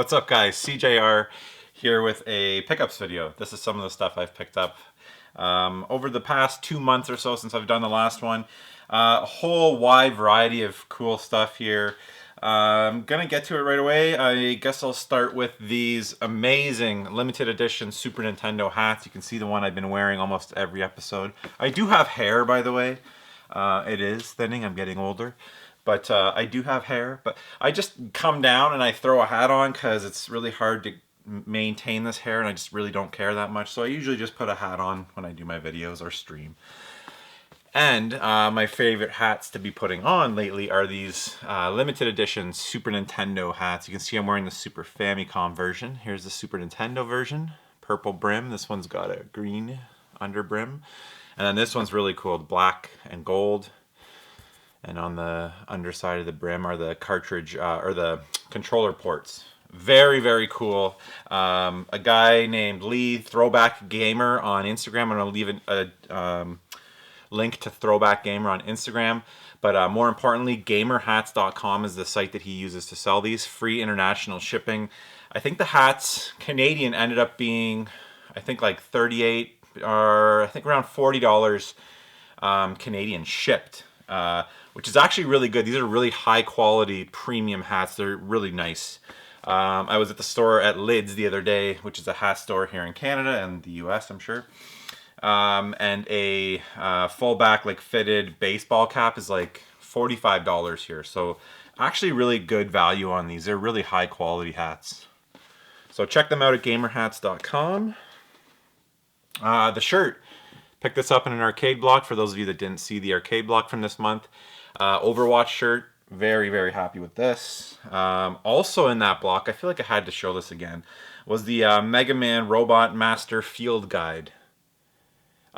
What's up guys, SeeJayAre here with a pickups video. This is some of the stuff I've picked up over the past 2 months or so since I've done the last one. A whole wide variety of cool stuff here. I'm gonna get to it right away. I guess I'll start with these amazing limited edition Super Nintendo hats. You can see the one I've been wearing almost every episode. I do have hair, by the way. It is thinning, I'm getting older. But I do have hair, but I just come down and I throw a hat on because it's really hard to maintain this hair and I just really don't care that much. So I usually just put a hat on when I do my videos or stream. And my favorite hats to be putting on lately are these limited edition Super Nintendo hats. You can see I'm wearing the Super Famicom version. Here's the Super Nintendo version, purple brim. This one's got a green under brim. And then this one's really cool, black and gold. And on the underside of the brim are the cartridge or the controller ports. Very, very cool. A guy named Lee, Throwback Gamer on Instagram. I'm going to leave a link to Throwback Gamer on Instagram. But more importantly, gamerhats.com is the site that he uses to sell these. Free international shipping. I think the hats, Canadian, ended up being, I think like 38 or I think around $40 Canadian shipped. Which is actually really good. These are really high quality premium hats. They're really nice. I was at the store at Lids the other day, which is a hat store here in Canada and the US, I'm sure. And a full back like fitted baseball cap is like $45 here. So actually really good value on these. They're really high quality hats. So check them out at gamerhats.com. The shirt. Picked this up in an arcade block for those of you that didn't see the arcade block from this month. Overwatch shirt, very, very happy with this. Also in that block, I feel like I had to show this again, was the Mega Man Robot Master Field Guide.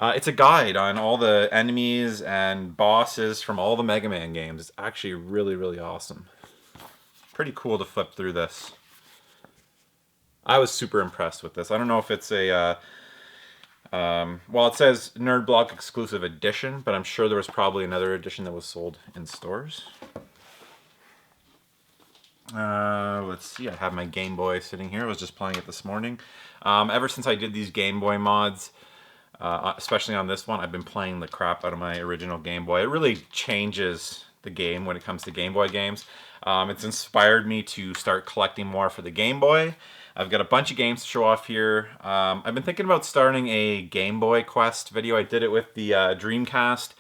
It's a guide on all the enemies and bosses from all the Mega Man games. It's actually really, really awesome. Pretty cool to flip through this. I was super impressed with this. I don't know if it's a... well, it says Nerd Block exclusive edition, but I'm sure there was probably another edition that was sold in stores. Let's see, I have my Game Boy sitting here. I was just playing it this morning. Ever since I did these Game Boy mods, especially on this one, I've been playing the crap out of my original Game Boy. It really changes the game when it comes to Game Boy games. It's inspired me to start collecting more for the Game Boy. I've got a bunch of games to show off here. I've been thinking about starting a Game Boy Quest video. I did it with the Dreamcast.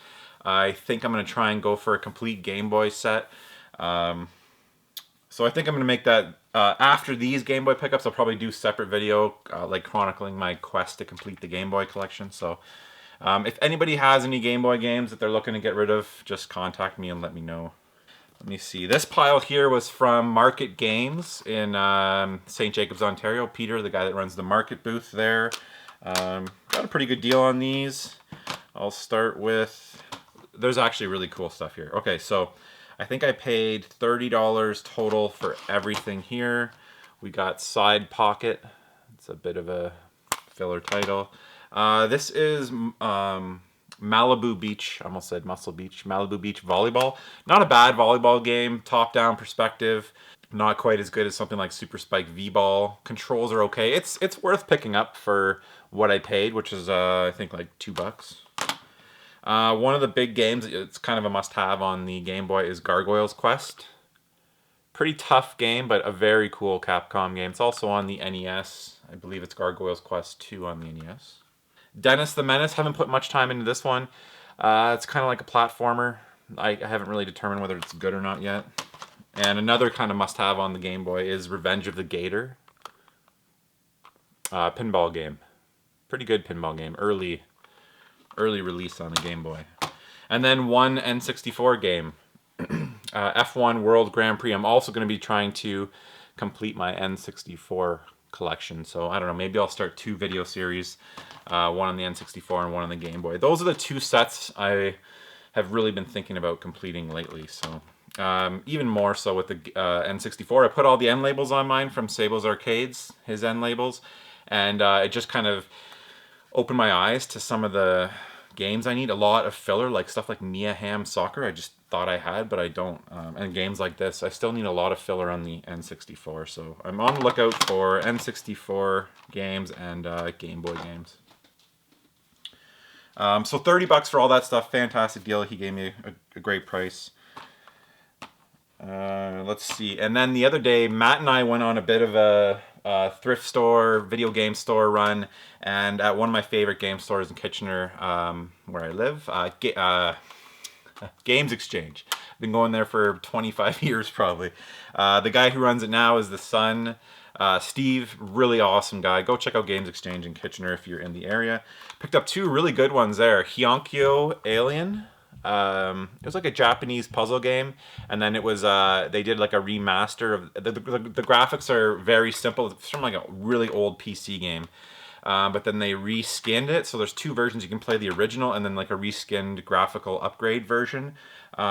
I think I'm going to try and go for a complete Game Boy set. So I think I'm going to make that after these Game Boy pickups. I'll probably do a separate video like chronicling my quest to complete the Game Boy collection. So if anybody has any Game Boy games that they're looking to get rid of, just contact me and let me know. Let me see. This pile here was from Market Games in St. Jacobs, Ontario. Peter, the guy that runs the market booth there. Got a pretty good deal on these. I'll start with... There's actually really cool stuff here. Okay, so I think I paid $30 total for everything here. We got Side Pocket. It's a bit of a filler title. This is... Malibu Beach, I almost said Muscle Beach, Malibu Beach Volleyball. Not a bad volleyball game, top-down perspective. Not quite as good as something like Super Spike V-Ball. Controls are okay. It's worth picking up for what I paid, which is I think like $2. One of the big games, it's kind of a must-have on the Game Boy, is Gargoyles Quest. Pretty tough game, but a very cool Capcom game. It's also on the NES. I believe it's Gargoyles Quest 2 on the NES. Dennis the Menace, haven't put much time into this one. It's kind of like a platformer. I haven't really determined whether it's good or not yet. And another kind of must-have on the Game Boy is Revenge of the Gator. Pinball game. Pretty good pinball game. Early release on the Game Boy. And then one N64 game. F1 World Grand Prix. I'm also going to be trying to complete my N64 collection. So I don't know, maybe I'll start 2 video series. One on the N64 and one on the Game Boy. Those are the 2 sets I have really been thinking about completing lately. So even more so with the N64. I put all the N labels on mine from Sable's Arcades, his N labels, and it just kind of opened my eyes to some of the games I need. A lot of filler, like stuff like Mia Hamm Soccer. I just thought I had, but I don't. And games like this, I still need a lot of filler on the N64. So I'm on the lookout for N64 games and Game Boy games. So $30 for all that stuff. Fantastic deal. He gave me a great price. Let's see. And then the other day, Matt and I went on a bit of a thrift store, video game store run, and at one of my favorite game stores in Kitchener, where I live, Games Exchange. Been going there for 25 years probably. The guy who runs it now is the son, Steve. Really awesome guy. Go check out Games Exchange in Kitchener if you're in the area. Picked up two really good ones there. Hyonkyo Alien. It was like a Japanese puzzle game, and then it was they did like a remaster of the graphics are very simple. It's from like a really old PC game, but then they reskinned it, so there's two versions. You can play the original and then like a reskinned graphical upgrade version,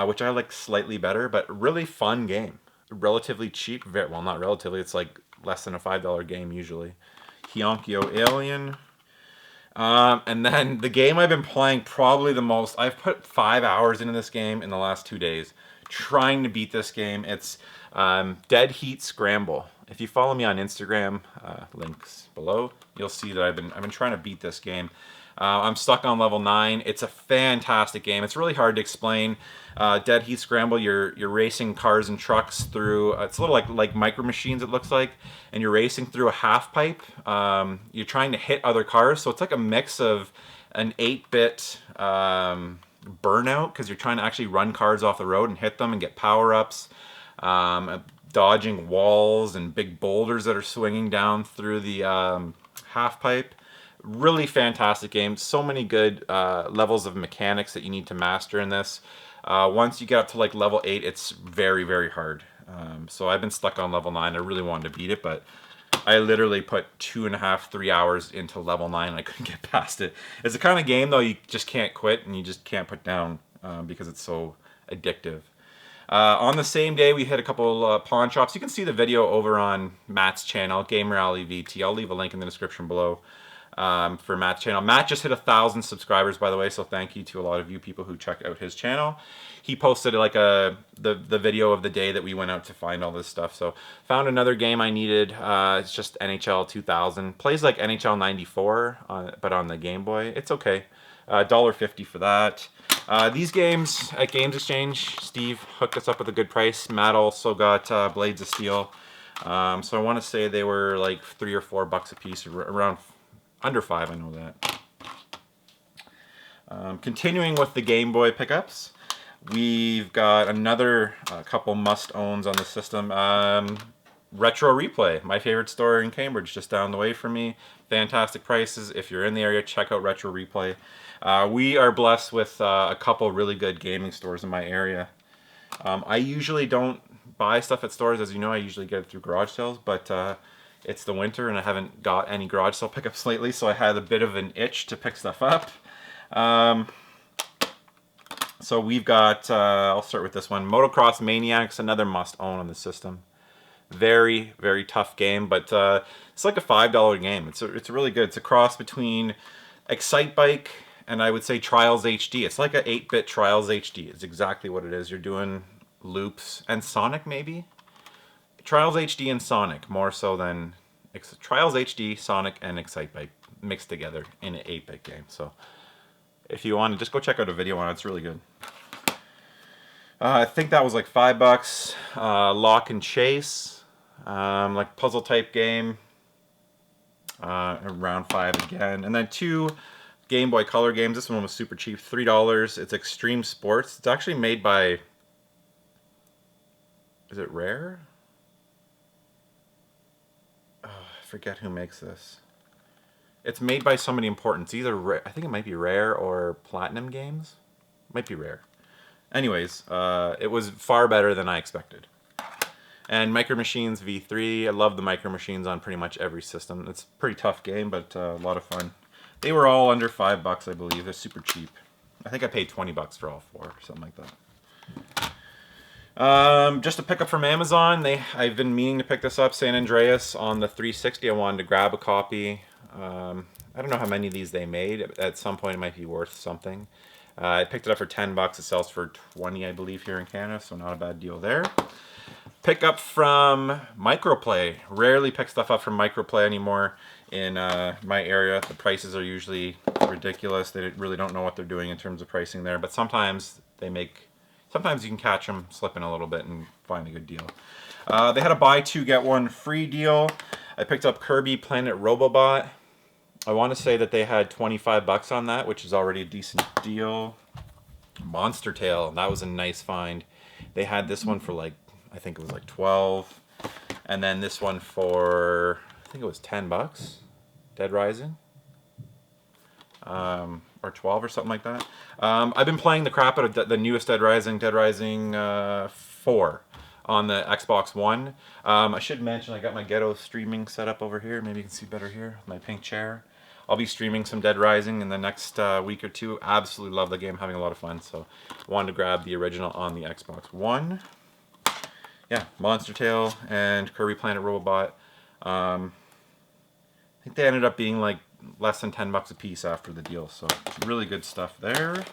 which I like slightly better, but really fun game. Relatively cheap. Well, not relatively, it's like less than a $5 game usually. Hyonkyo Alien. And then the game I've been playing probably the most, I've put 5 hours into this game in the last 2 days, trying to beat this game. It's Dead Heat Scramble. If you follow me on Instagram, links below, you'll see that I've been trying to beat this game. I'm stuck on level 9. It's a fantastic game. It's really hard to explain. Dead Heat Scramble, you're racing cars and trucks through, it's a little like Micro Machines it looks like, and you're racing through a half pipe. You're trying to hit other cars, so it's like a mix of an 8-bit Burnout, because you're trying to actually run cars off the road and hit them and get power-ups, dodging walls and big boulders that are swinging down through the half pipe. Really fantastic game. So many good levels of mechanics that you need to master in this. Once you get up to like level 8, it's very, very hard. So I've been stuck on level 9. I really wanted to beat it, but I literally put 2.5, 3 hours into level 9 and I couldn't get past it. It's the kind of game though you just can't quit and you just can't put down because it's so addictive. On the same day, we hit a couple pawn shops. You can see the video over on Matt's channel, Game Rally VT. I'll leave a link in the description below. For Matt's channel. Matt just hit 1,000 subscribers, by the way, so thank you to a lot of you people who check out his channel. He posted like the video of the day that we went out to find all this stuff. So found another game I needed. It's just NHL 2000. Plays like NHL 94, but on the Game Boy. It's okay. $1.50 for that. These games at Games Exchange, Steve hooked us up with a good price. Matt also got Blades of Steel. So I want to say they were like $3 or $4 a piece, around under 5, I know that. Continuing with the Game Boy pickups, we've got another couple must-owns on the system. Retro Replay, my favorite store in Cambridge, just down the way from me. Fantastic prices. If you're in the area, check out Retro Replay. We are blessed with a couple really good gaming stores in my area. I usually don't buy stuff at stores, as you know. I usually get it through garage sales, but it's the winter and I haven't got any garage sale pickups lately, so I had a bit of an itch to pick stuff up. So we've got, I'll start with this one, Motocross Maniacs, another must-own on the system. Very, very tough game, but it's like a $5 game. It's really good. It's a cross between Excitebike and I would say Trials HD. It's like a 8-bit Trials HD. It's exactly what it is. You're doing loops and Sonic maybe? Trials HD and Sonic, more so than Trials HD, Sonic, and Excitebike mixed together in an 8-bit game. So if you want to, just go check out a video on it. It's really good. I think that was like $5. Lock and Chase, like puzzle type game, around 5 again. And then 2 Game Boy Color games. This one was super cheap, $3. It's Extreme Sports. It's actually made by, is it Rare? Forget who makes this. It's made by somebody important. It's either I think it might be Rare or Platinum Games. Might be Rare. Anyways, it was far better than I expected. And Micro Machines V3. I love the Micro Machines on pretty much every system. It's a pretty tough game, but a lot of fun. They were all under $5, I believe. They're super cheap. I think I paid $20 for all 4, or something like that. Just a pickup from Amazon. I've been meaning to pick this up, San Andreas on the 360. I wanted to grab a copy. I don't know how many of these they made. At some point, it might be worth something. I picked it up for $10. It sells for 20, I believe, here in Canada, so not a bad deal there. Pick up from Microplay. Rarely pick stuff up from Microplay anymore in my area. The prices are usually ridiculous. They really don't know what they're doing in terms of pricing there, but sometimes they make... Sometimes you can catch them slipping a little bit and find a good deal. They had a buy two, get one free deal. I picked up Kirby Planet Robobot. I want to say that they had $25 on that, which is already a decent deal. Monster Tail, that was a nice find. They had this one for like, I think it was like 12. And then this one for, I think it was $10. Dead Rising. Or 12 or something like that. I've been playing the crap out of the newest Dead Rising 4 on the Xbox One. I should mention I got my ghetto streaming set up over here. Maybe you can see better here, my pink chair. I'll be streaming some Dead Rising in the next week or two. Absolutely love the game, having a lot of fun. So wanted to grab the original on the Xbox One. Yeah, Monster Tail and Kirby Planet Robobot. I think they ended up being like less than $10 a piece after the deal, so really good stuff there.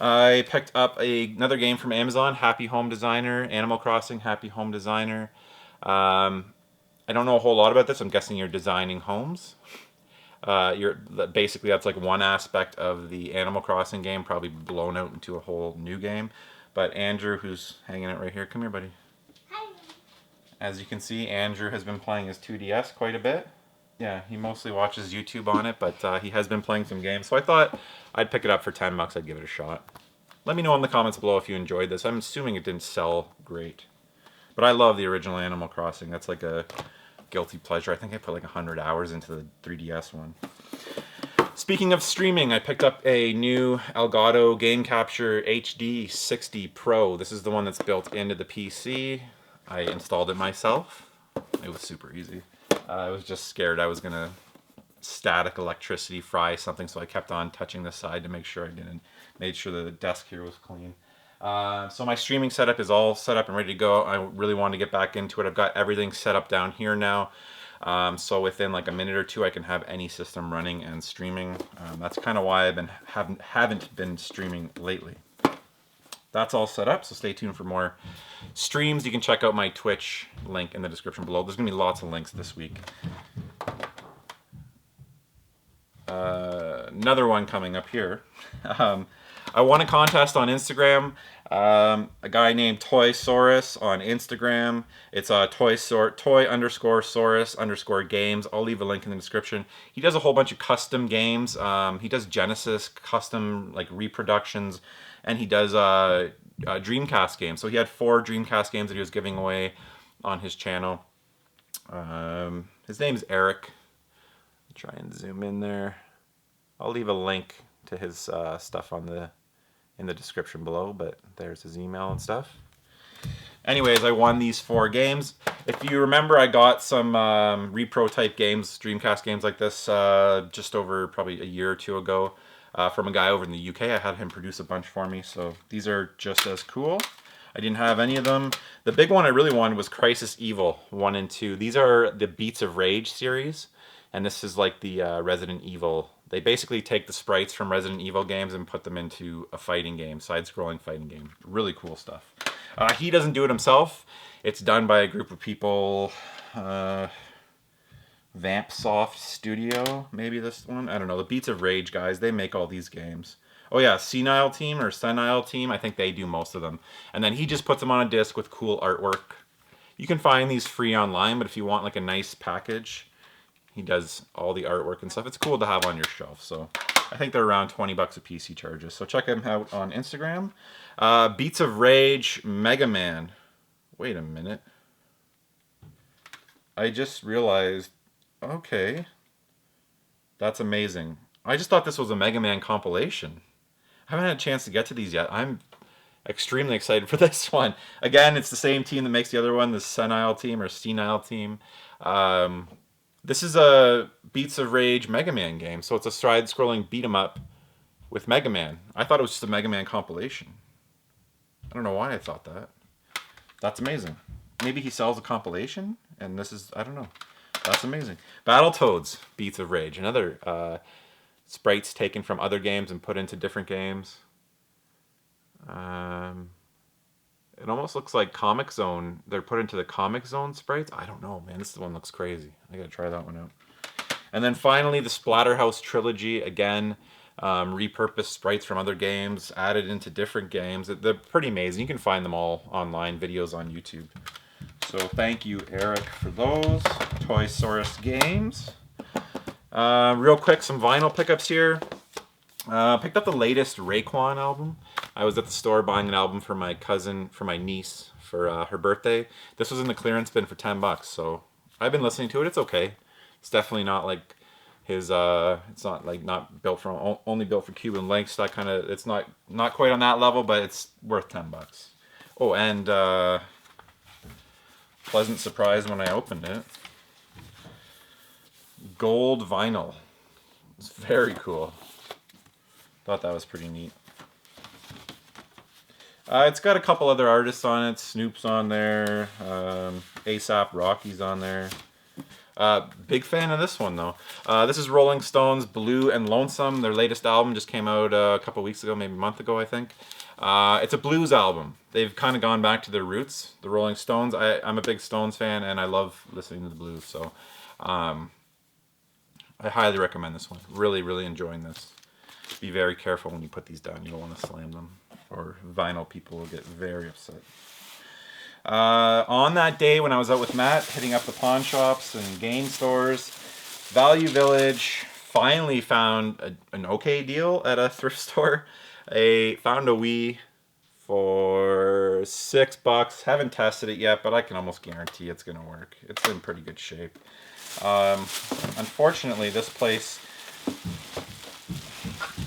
I picked up another game from Amazon, Happy Home Designer, Animal Crossing, Happy Home Designer. I don't know a whole lot about this. I'm guessing you're designing homes. Basically that's like one aspect of the Animal Crossing game, probably blown out into a whole new game. But Andrew, who's hanging out right here, come here, buddy. Hi. As you can see, Andrew has been playing his 2DS quite a bit. Yeah, he mostly watches YouTube on it, but he has been playing some games. So I thought I'd pick it up for $10. I'd give it a shot. Let me know in the comments below if you enjoyed this. I'm assuming it didn't sell great. But I love the original Animal Crossing. That's like a guilty pleasure. I think I put like 100 hours into the 3DS one. Speaking of streaming, I picked up a new Elgato Game Capture HD 60 Pro. This is the one that's built into the PC. I installed it myself. It was super easy. I was just scared I was going to static electricity fry something, so I kept on touching the side to make sure I didn't. Made sure the desk here was clean. So my streaming setup is all set up and ready to go. I really want to get back into it. I've got everything set up down here now. So within like a minute or two, I can have any system running and streaming. That's kind of why I've haven't been streaming lately. That's all set up, so stay tuned for more streams. You can check out my Twitch link in the description below. There's going to be lots of links this week. Another one coming up here. I won a contest on Instagram. A guy named Toysaurus on Instagram. It's toy_saurus_games. I'll leave a link in the description. He does a whole bunch of custom games. He does Genesis custom like reproductions, and he does Dreamcast games. So he had 4 Dreamcast games that he was giving away on his channel. His name's Eric. Try and zoom in there. I'll leave a link to his stuff in the description below, but there's his email and stuff. Anyways, I won these 4 games. If you remember, I got some repro type games, Dreamcast games like this, just over probably a year or 2 ago from a guy over in the UK. I had him produce a bunch for me, so these are just as cool. I didn't have any of them. The big one I really wanted was Crisis Evil 1 and 2. These are the Beats of Rage series, and this is like the Resident Evil. They basically take the sprites from Resident Evil games and put them into a fighting game, side-scrolling fighting game. Really cool stuff. He doesn't do it himself. It's done by a group of people. Vampsoft Studio, maybe this one? I don't know. The Beats of Rage guys, they make all these games. Oh yeah, Senile Team or Senile Team, I think they do most of them. And then he just puts them on a disc with cool artwork. You can find these free online, but if you want like a nice package, he does all the artwork and stuff. It's cool to have on your shelf. So I think they're around 20 bucks a piece he charges. So check him out on Instagram. Beats of Rage Mega Man. Wait a minute. I just realized, okay, that's amazing. I just thought this was a Mega Man compilation. I haven't had a chance to get to these yet. I'm extremely excited for this one. Again, it's the same team that makes the other one, the Senile Team or Senile Team. This is a Beats of Rage Mega Man game, so it's a side-scrolling beat-em-up with Mega Man. I thought it was just a Mega Man compilation. I don't know why I thought that. That's amazing. Maybe he sells a compilation, and this is, I don't know. That's amazing. Battletoads, Beats of Rage. Another sprites taken from other games and put into different games. It almost looks like Comic Zone. They're put into the Comic Zone sprites. I don't know, man. This one looks crazy. I gotta try that one out. And then finally, the Splatterhouse Trilogy. Again, repurposed sprites from other games, added into different games. They're pretty amazing. You can find them all online, videos on YouTube. So thank you, Eric, for those Toy Source games. Real quick, some vinyl pickups here. Picked up the latest Raekwon album. I was at the store buying an album for my cousin, for my niece, for her birthday. This was in the clearance bin for $10, so I've been listening to it. It's okay. It's definitely not like his. It's not like not built from only built for Cuban links. That kind of. It's not quite on that level, but it's worth $10. Oh, and pleasant surprise when I opened it. Gold vinyl. It's very cool. Thought that was pretty neat. It's got a couple other artists on it. Snoop's on there. A$AP Rocky's on there. Big fan of this one, though. This is Rolling Stones' Blue and Lonesome. Their latest album just came out a couple weeks ago, maybe a month ago, I think. It's a blues album. They've kind of gone back to their roots, the Rolling Stones. I'm a big Stones fan, and I love listening to the blues, so I highly recommend this one. Really, really enjoying this. Be very careful when you put these down. You don't want to slam them, or vinyl people will get very upset. On that day when I was out with Matt, hitting up the pawn shops and game stores, Value Village finally found an okay deal at a thrift store. Found a Wii for $6. Haven't tested it yet, but I can almost guarantee it's going to work. It's in pretty good shape. Unfortunately, this place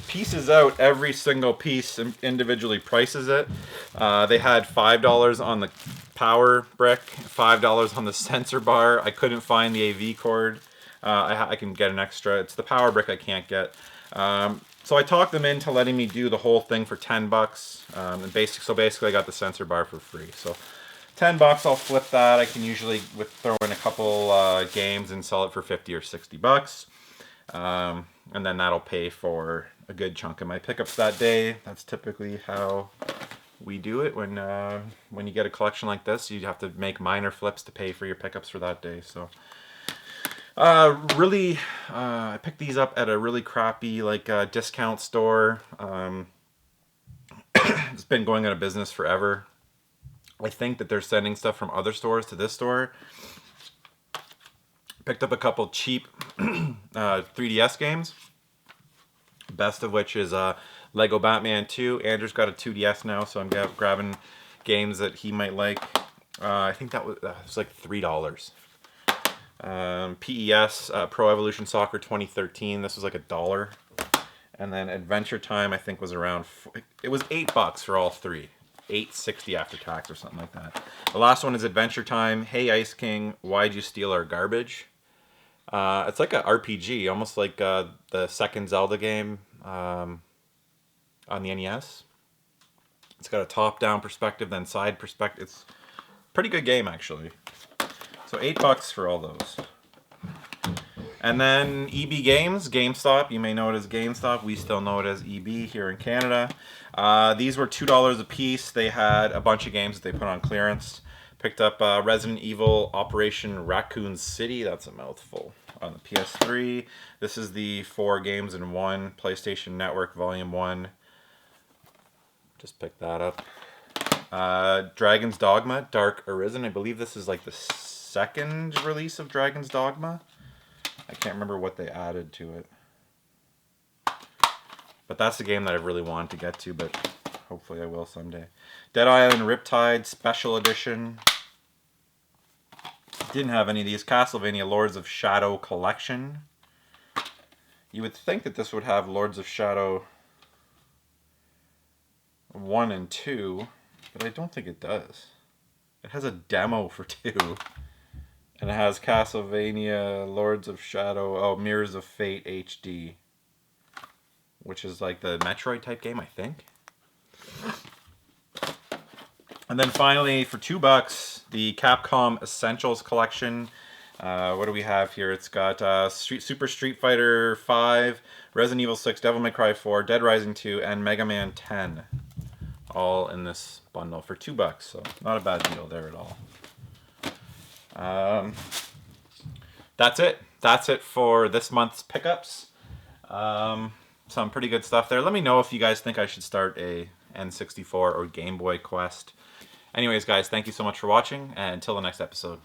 pieces out every single piece and individually prices it. They had $5 on the power brick, $5 on the sensor bar. I couldn't find the AV cord. I can get an extra. It's the power brick I can't get. So I talked them into letting me do the whole thing for $10. And basically I got the sensor bar for free. So $10, I'll flip that. I can usually throw in a couple games and sell it for $50 or $60. And then that'll pay for a good chunk of my pickups that day. That's typically how we do it when you get a collection like this. You have to make minor flips to pay for your pickups for that day. So I picked these up at a really crappy discount store. It's been going out of business forever. I think that they're sending stuff from other stores to this store. Picked up a couple cheap 3DS games. Best of which is Lego Batman 2. Andrew's got a 2DS now, so I'm grabbing games that he might like. I think that was like $3. PES, Pro Evolution Soccer 2013. This was like $1. And then Adventure Time, I think, was around. It was $8 for all three. $8.60 after tax or something like that. The last one is Adventure Time. Hey Ice King, why'd you steal our garbage? It's like an RPG, almost like the second Zelda game on the NES. It's got a top-down perspective, then side perspective. It's a pretty good game, actually. So $8 for all those. And then EB Games, GameStop. You may know it as GameStop. We still know it as EB here in Canada. These were $2 a piece. They had a bunch of games that they put on clearance. Picked up Resident Evil Operation Raccoon City. That's a mouthful. On the PS3. This is the 4 games in 1. PlayStation Network Volume 1. Just picked that up. Dragon's Dogma, Dark Arisen. I believe this is like the second release of Dragon's Dogma. I can't remember what they added to it. But that's the game that I've really wanted to get to, but hopefully I will someday. Dead Island Riptide Special Edition. Didn't have any of these. Castlevania Lords of Shadow Collection. You would think that this would have Lords of Shadow 1 and 2, but I don't think it does. It has a demo for 2. And it has Castlevania Lords of Shadow, Mirrors of Fate HD. Which is like the Metroid type game, I think. And then finally, for $2, the Capcom Essentials Collection. What do we have here? It's got Super Street Fighter 5, Resident Evil 6, Devil May Cry 4, Dead Rising 2, and Mega Man 10. All in this bundle for $2, so not a bad deal there at all. That's it. That's it for this month's pickups. Some pretty good stuff there. Let me know if you guys think I should start a N64 or Game Boy Quest. Anyways, guys, thank you so much for watching, and until the next episode.